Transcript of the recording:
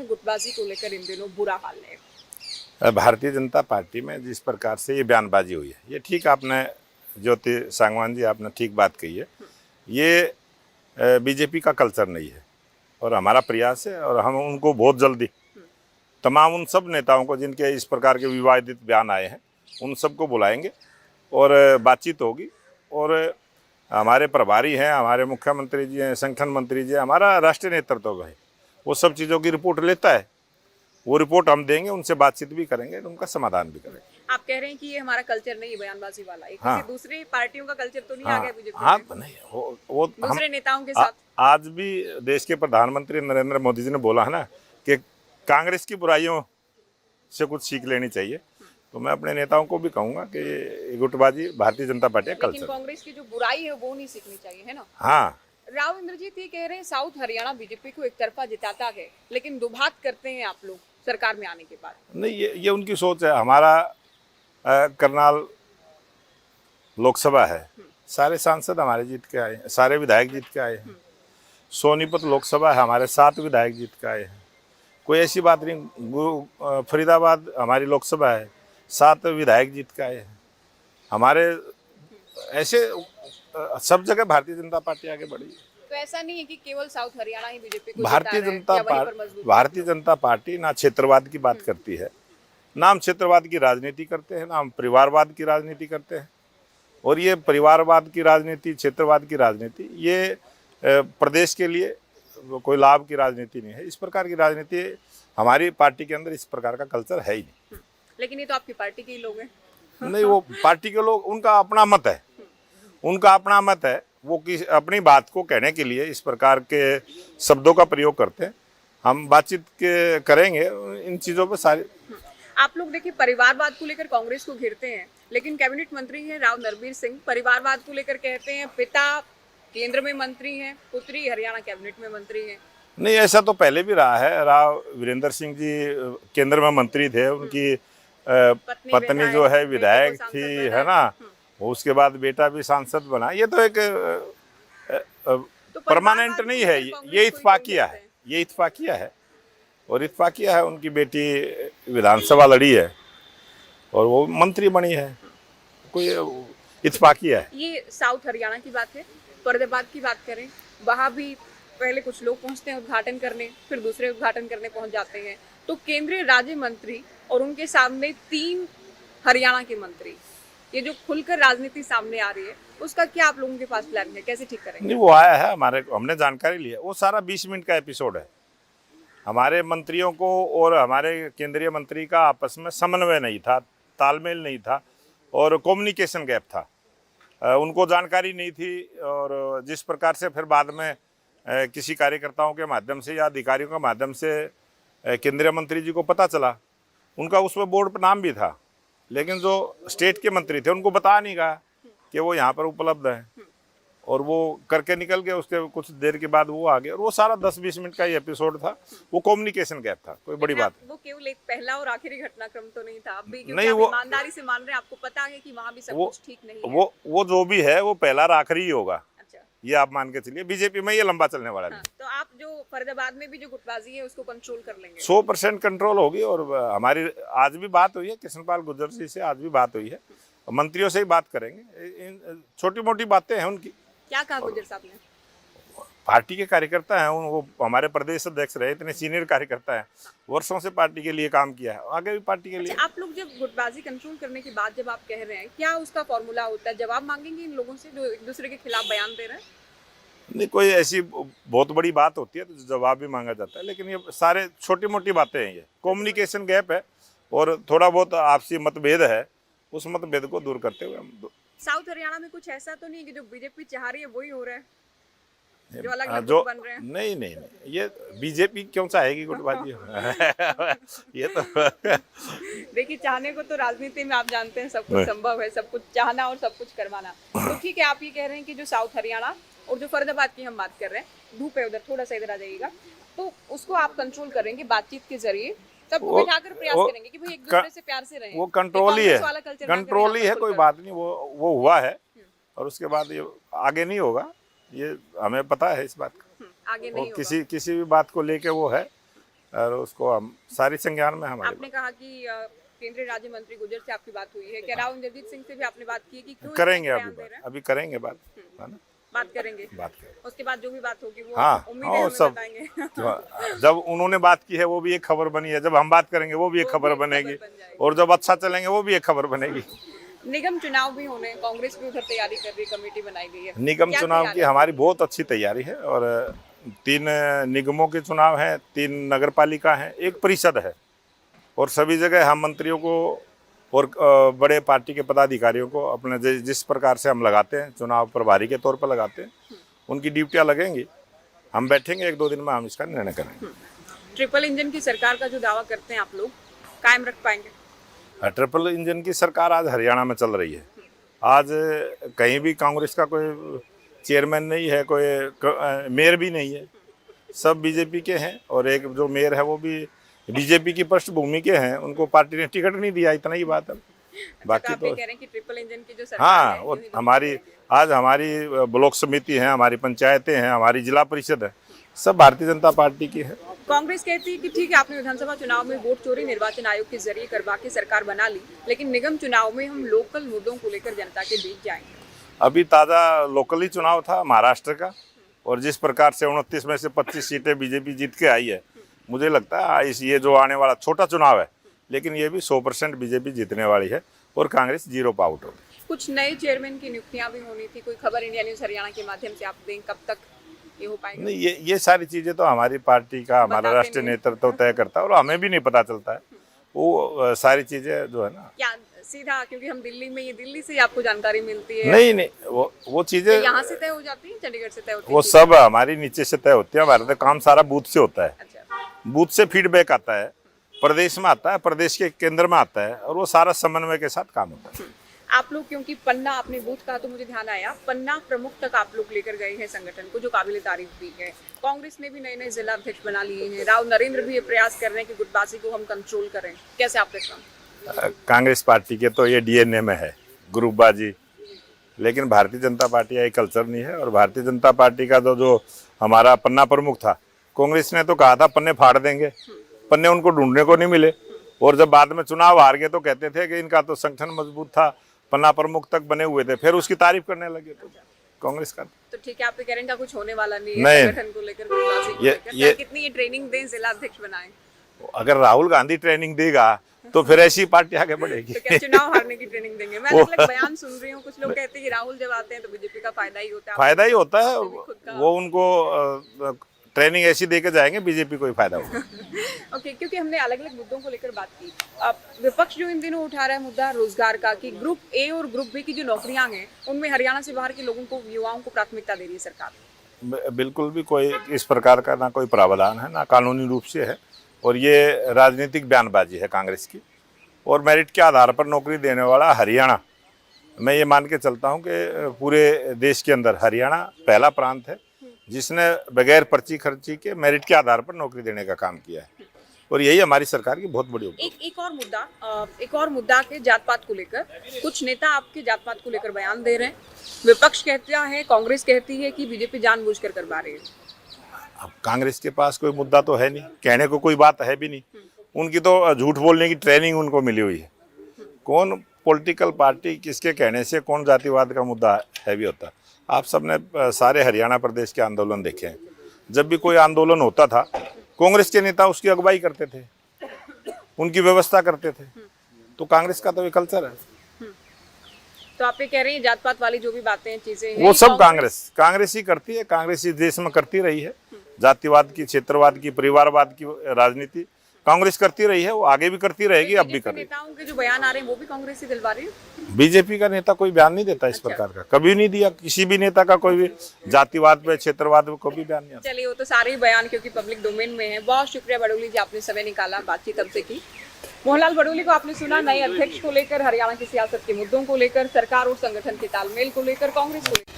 गुटबाजी को लेकर इन दिनों बुरा हाल है। भारतीय जनता पार्टी में जिस प्रकार से ये बयानबाजी हुई है, ये ठीक आपने ज्योति सांगवान जी आपने ठीक बात कही है। ये बीजेपी का कल्चर नहीं है और हमारा प्रयास है और हम उनको बहुत जल्दी तमाम उन सब नेताओं को जिनके इस प्रकार के विवादित बयान आए हैं उन सबको बुलाएंगे और बातचीत होगी। और हमारे प्रभारी हैं, हमारे मुख्यमंत्री जी हैं, संगठन मंत्री जी हैं, हमारा राष्ट्रीय नेतृत्व है, वो सब चीज़ों की रिपोर्ट लेता है। वो रिपोर्ट हम देंगे, उनसे बातचीत भी करेंगे, उनका समाधान भी करेंगे। आप कह रहे हैं कि ये हमारा कल्चर नहीं है बयानबाजी वाला, एक हाँ। किसी दूसरी पार्टियों का कल्चर तो नहीं आ हाँ, गया बीजेपी हाँ, में? नहीं वो दूसरे नेताओं के साथ आज भी देश के प्रधानमंत्री नरेंद्र मोदी जी ने बोला है ना कि कांग्रेस की बुराइयों से कुछ सीख लेनी चाहिए। तो मैं अपने नेताओं को भी कहूंगा कि गुटबाजी भारतीय जनता पार्टी का लेकिन कल्चर। कांग्रेस की जो बुराई है वो नहीं सीखनी चाहिए, है ना? हाँ, राव इंद्रजीत ये कह रहे हैं साउथ हरियाणा बीजेपी को एक तरफा जिताता है, लेकिन दुभात करते हैं आप लोग सरकार में आने के बाद। नहीं ये उनकी सोच है। हमारा करनाल लोकसभा है, सारे सांसद हमारे जीत के आए हैं, सारे विधायक जीत के आए हैं। सोनीपत लोकसभा है, हमारे 7 विधायक जीत के आए हैं। कोई ऐसी बात नहीं। फरीदाबाद हमारी लोकसभा है, 7 विधायक जीत के आए हैं। हमारे ऐसे सब जगह भारतीय जनता पार्टी आगे बढ़ी है। तो ऐसा नहीं है कि केवल साउथ हरियाणा ही बीजेपी को भारतीय जिता रहा है जनता या वहीं पर पार्टी मजबूत भारतीय जनता पार्टी ना क्षेत्रवाद की बात करती है, ना हम क्षेत्रवाद की राजनीति करते हैं, ना हम परिवारवाद की राजनीति करते हैं। और ये परिवारवाद की राजनीति, क्षेत्रवाद की राजनीति, ये प्रदेश के लिए कोई लाभ की राजनीति नहीं है। इस प्रकार की राजनीति हमारी पार्टी के अंदर इस प्रकार का कल्चर है ही नहीं। लेकिन ये तो आपकी पार्टी के ही लोग हैं। नहीं, वो पार्टी के लोग, उनका अपना मत है, उनका अपना मत है। वो किस अपनी बात को कहने के लिए इस प्रकार के शब्दों का प्रयोग करते हैं। हम बातचीत के करेंगे इन चीज़ों पर सारी। आप लोग देखिए परिवारवाद को लेकर कांग्रेस को घेरते हैं, लेकिन कैबिनेट मंत्री हैं राव नरबीर सिंह परिवारवाद को लेकर कहते हैं पिता केंद्र में मंत्री हैं, पुत्री हरियाणा कैबिनेट में मंत्री हैं। नहीं, ऐसा तो पहले भी रहा है। राव वीरेंद्र सिंह जी केंद्र में मंत्री थे, उनकी पत्नी जो है विधायक थी, है ना। उसके बाद बेटा भी सांसद बना। ये तो एक परमानेंट नहीं है, ये इत्फाकिया है, ये इत्फाकिया है। और इत्फाकिया है, उनकी बेटी विधानसभा लड़ी है और वो मंत्री बनी है, कोई इत्फाकिया है। ये साउथ हरियाणा की बात है। फरीदाबाद की बात करें, वहाँ भी पहले कुछ लोग पहुंचते हैं उद्घाटन करने, फिर दूसरे उद्घाटन करने पहुंच जाते हैं। तो केंद्रीय राज्य मंत्री और उनके सामने 3 हरियाणा के मंत्री, ये जो खुलकर राजनीति सामने आ रही है, उसका क्या आप लोगों के पास प्लान है, कैसे ठीक करेंगे? नहीं, वो आया है हमने जानकारी ली है। वो सारा 20 मिनट का एपिसोड है। हमारे मंत्रियों को और हमारे केंद्रीय मंत्री का आपस में समन्वय नहीं था, तालमेल नहीं था और कम्युनिकेशन गैप था। उनको जानकारी नहीं थी और जिस प्रकार से फिर बाद में किसी कार्यकर्ताओं के माध्यम से या अधिकारियों के माध्यम से केंद्रीय मंत्री जी को पता चला, उनका उसमें बोर्ड पर नाम भी था, लेकिन जो स्टेट के मंत्री थे उनको बता नहीं गया कि वो यहाँ पर उपलब्ध है और वो करके निकल गए। उसके कुछ देर के बाद वो आ गए और वो सारा 10-20 मिनट का ही एपिसोड था। वो कम्युनिकेशन गैप था, कोई बड़ी बात वो केवल एक पहला और आखिरी घटनाक्रम तो नहीं था। अब भी नहीं, आप वो ईमानदारी से मान रहे हैं, आपको पता है कि वहाँ भी सब कुछ ठीक नहीं है। वो जो भी है वो पहला और आखिरी ही होगा। अच्छा, ये आप मान के चलिए, बीजेपी में ये लंबा चलने वाला नहीं। तो आप जो फरीदाबाद में भी जो गुटबाजी है उसको कंट्रोल कर लेंगे? 100% कंट्रोल होगी। और हमारी आज भी बात हुई है, कृष्णपाल गुर्जर जी से आज भी बात हुई है, मंत्रियों से ही बात करेंगे। छोटी मोटी बातें हैं उनकी। क्या कहा गुर्जर साहब ने? पार्टी के कार्यकर्ता हैं, वो हमारे प्रदेश अध्यक्ष रहे, इतने सीनियर कार्यकर्ता हैं, वर्षों से पार्टी के लिए काम किया है, आगे भी पार्टी के लिए। आप लोग जब गुटबाजी कंट्रोल करने की बात जब आप कह रहे हैं, क्या उसका फॉर्मूला होता है? जवाब मांगेंगे इन लोगों से जो एक दूसरे के खिलाफ बयान दे रहे हैं? नहीं, कोई ऐसी बहुत बड़ी बात होती है तो जवाब भी मांगा जाता है, लेकिन ये सारे छोटी मोटी बातें हैं। ये कम्युनिकेशन गैप है और थोड़ा बहुत आपसी मतभेद है, उस मतभेद को दूर करते हुए हम साउथ हरियाणा में कुछ ऐसा तो नहीं कि जो बीजेपी चाह रही है वही हो रहा है, जो अलग अलग जो बन रहे हैं? नहीं, ये बीजेपी क्यों चाहेगी गुटबाजी? ये तो देखिए, चाहने को तो राजनीति में आप जानते हैं सब कुछ संभव है, सब कुछ चाहना और सब कुछ करवाना। तो ठीक है, आप ये कह रहे हैं कि जो साउथ हरियाणा और जो फरीदाबाद की हम बात कर रहे हैं, धूप है उधर, थोड़ा सा इधर आ जाइएगा, तो उसको आप कंट्रोल करेंगे बातचीत के जरिए, सबको बिठाकर प्रयास करेंगे कि भाई एक दूसरे से प्यार से रहें। वो कंट्रोल ही है, कंट्रोल ही है, कोई बात नहीं। वो हुआ है और उसके बाद ये आगे नहीं होगा, ये हमें पता है इस बात का। आगे नहीं होगा। किसी भी बात को लेके वो है और उसको हम सारी संज्ञान में हमारे आपने कहा कि केंद्रीय राज्य मंत्री गुजर से आपकी बात हुई है, क्या राव इंद्रजीत सिंह से भी आपने बात की है कि क्यों करेंगे, इतना अभी बयान दे रहे हैं? अभी करेंगे बात, है ना, बात करेंगे, बात करेंगे। उसके बाद जो भी बात होगी वो हाँ, उम्मीद है और हमें सब बताएंगे। तो जब उन्होंने बात की है वो भी एक खबर बनी है, जब हम बात करेंगे वो भी एक खबर बनेगी, बन जाएगी। और जब अच्छा चलेंगे वो भी एक खबर बनेगी। निगम चुनाव भी होने, कांग्रेस भी उधर तैयारी कर रही, कमेटी बनाई गई है। निगम क्या चुनाव तैयारी की हमारी बहुत अच्छी तैयारी है, और 3 निगमों के चुनाव हैं, 3 नगर पालिका हैं, 1 परिषद है, और सभी जगह हम मंत्रियों को और बड़े पार्टी के पदाधिकारियों को अपने जिस प्रकार से हम लगाते हैं, चुनाव प्रभारी के तौर पर लगाते हैं, उनकी ड्यूटियां लगेंगी। हम बैठेंगे 1-2 दिन में, हम इसका निर्णय करेंगे। ट्रिपल इंजन की सरकार का जो दावा करते हैं आप लोग, कायम रख पाएंगे? ट्रिपल इंजन की सरकार आज हरियाणा में चल रही है। आज कहीं भी कांग्रेस का कोई चेयरमैन नहीं है, कोई मेयर भी नहीं है, सब बीजेपी के हैं, और एक जो मेयर है वो भी बीजेपी की पृष्ठभूमि के हैं, उनको पार्टी ने टिकट नहीं दिया, इतना ही बात है। बाकी आप ये तो कह रहे हैं कि ट्रिपल इंजन की जो सरकार हाँ, है, वो हमारी ब्लॉक समिति है, हमारी पंचायतें हैं, हमारी जिला परिषद है, सब भारतीय जनता पार्टी की है। कांग्रेस कहती है कि ठीक है, आपने विधानसभा चुनाव में वोट चोरी निर्वाचन आयोग के जरिए करवा के सरकार बना ली, लेकिन निगम चुनाव में हम लोकल मुद्दों को लेकर जनता के बीच जाएंगे। अभी ताज़ा लोकली चुनाव था महाराष्ट्र का, और जिस प्रकार से 29 में से 25 सीटें बीजेपी जीत के आई है, मुझे लगता है ये जो आने वाला छोटा चुनाव है, लेकिन ये भी 100% बीजेपी जीतने वाली है, और कांग्रेस 0 पे आउट होगी। कुछ नए चेयरमैन की नियुक्तियां भी होनी थी, कोई खबर इंडिया न्यूज हरियाणा के माध्यम से आप दें, कब तक ये हो पाएगा? नहीं, ये सारी चीज़ें तो हमारी पार्टी का, हमारा बताते राष्ट्रीय नहीं। नेतृत्व तय करता है, और हमें भी नहीं पता चलता है वो सारी चीज़ें जो है ना। क्या सीधा, क्योंकि हम दिल्ली में, ये दिल्ली से ही आपको जानकारी मिलती है? नहीं, वो चीज़ें यहाँ से तय हो जाती है, चंडीगढ़ से तय होती है? वो सब हमारी नीचे से तय होती है। हमारा तो काम सारा बूथ से होता है, अच्छा, बूथ से फीडबैक आता है, प्रदेश में आता है, प्रदेश के केंद्र में आता है, और वो सारा समन्वय के साथ काम होता है। आप लोग, क्योंकि पन्ना आपने बूथ कहा तो मुझे ध्यान आया, पन्ना प्रमुख तक आप लोग लेकर गए हैं संगठन को, जो काबिल तारीफ भी है। कांग्रेस ने भी नए जिला अध्यक्ष बना लिए हैं, राव नरेंद्र भी ये प्रयास कर रहे हैं कि गुटबाजी को हम कंट्रोल करें। कैसे आप देखते हैं? कांग्रेस पार्टी के तो ये डीएनए में है ग्रुपबाजी, लेकिन भारतीय जनता पार्टी का ये कल्चर नहीं है। और भारतीय जनता पार्टी का जो हमारा पन्ना प्रमुख था, कांग्रेस ने तो कहा था पन्ने फाड़ देंगे, पन्ने उनको ढूंढने को नहीं मिले, और जब बाद में चुनाव हार गए तो कहते थे कि इनका तो संगठन मजबूत था, पन्ना प्रमुख तक बने हुए थे, फिर उसकी तारीफ करने लगे तो कांग्रेस का। तो ठीक है, आप कह रहे हैं का कुछ होने वाला नहीं है नहीं। संगठन को लेकर, गुटबाजी को ये- लेकर। ये- कितनी ये ट्रेनिंग दें, जिला अध्यक्ष बनाएं? अगर राहुल गांधी ट्रेनिंग देगा तो फिर ऐसी पार्टी आगे बढ़ेगी। तो क्या चुनाव हारने की ट्रेनिंग देंगे? मैं अलग अलग बयान सुन रही हूँ, कुछ लोग कहते हैं कि राहुल जब आते हैं तो बीजेपी का फायदा ही होता है। फायदा ही होता है, खुद का- वो उनको ट्रेनिंग ऐसी दे के जाएंगे, बीजेपी को ही फायदा होगा। ओके, क्योंकि हमने अलग अलग मुद्दों को लेकर बात की। अब विपक्ष जो इन दिनों उठा रहा है मुद्दा रोजगार का, कि ग्रुप ए और ग्रुप बी की जो नौकरियां हैं, उनमें हरियाणा से बाहर के लोगों को, युवाओं को प्राथमिकता दे रही है सरकार। बिल्कुल भी कोई इस प्रकार का ना कोई प्रावधान है, ना कानूनी रूप से है, और ये राजनीतिक बयानबाजी है कांग्रेस की। और मेरिट के आधार पर नौकरी देने वाला हरियाणा, मैं ये मान के चलता हूँ कि पूरे देश के अंदर हरियाणा पहला प्रांत है जिसने बगैर पर्ची खर्ची के मेरिट के आधार पर नौकरी देने का काम किया है, और यही हमारी सरकार की बहुत बड़ी उपलब्धि। एक और मुद्दा के जात पात को लेकर, कुछ नेता आपके जात पात को लेकर बयान दे रहे हैं। विपक्ष कहता है, कांग्रेस कहती है कि बीजेपी जानबूझकर करवा रही है। अब कांग्रेस के पास कोई मुद्दा तो है नहीं, कहने को कोई बात है भी नहीं, उनकी तो झूठ बोलने की ट्रेनिंग उनको मिली हुई है। कौन पॉलिटिकल पार्टी किसके कहने से कौन जातिवाद का मुद्दा हैवी होता है? आप सबने सारे हरियाणा प्रदेश के आंदोलन देखे हैं, जब भी कोई आंदोलन होता था कांग्रेस के नेता उसकी अगुवाई करते थे, उनकी व्यवस्था करते थे, तो कांग्रेस का तो ये कल्चर है। तो आप ये कह रहे हैं जात पात वाली जो भी बातें हैं, चीजें हैं, वो सब कांग्रेस ही करती है, कांग्रेस ही देश में करती रही है। जातिवाद की, क्षेत्रवाद की, परिवारवाद की राजनीति कांग्रेस करती रही है, वो आगे भी करती रहेगी, अब भी करेगी। नेताओं के जो बयान आ रहे हैं वो भी कांग्रेस ही दिलवा रहे हैं। बीजेपी का नेता कोई बयान नहीं देता इस प्रकार का, कभी नहीं दिया किसी भी नेता का, कोई भी जातिवाद पे, क्षेत्रवाद पे कोई भी बयान नहीं आता। चलिए, वो तो सारे ही बयान क्योंकि पब्लिक डोमेन में है। बहुत शुक्रिया बड़ोली जी, आपने समय निकाला, बातचीत हमसे की। मोहनलाल बड़ोली को आपने सुना, नए अध्यक्ष को लेकर, हरियाणा की सियासत के मुद्दों को लेकर, सरकार और संगठन के तालमेल को लेकर, कांग्रेस को लेकर।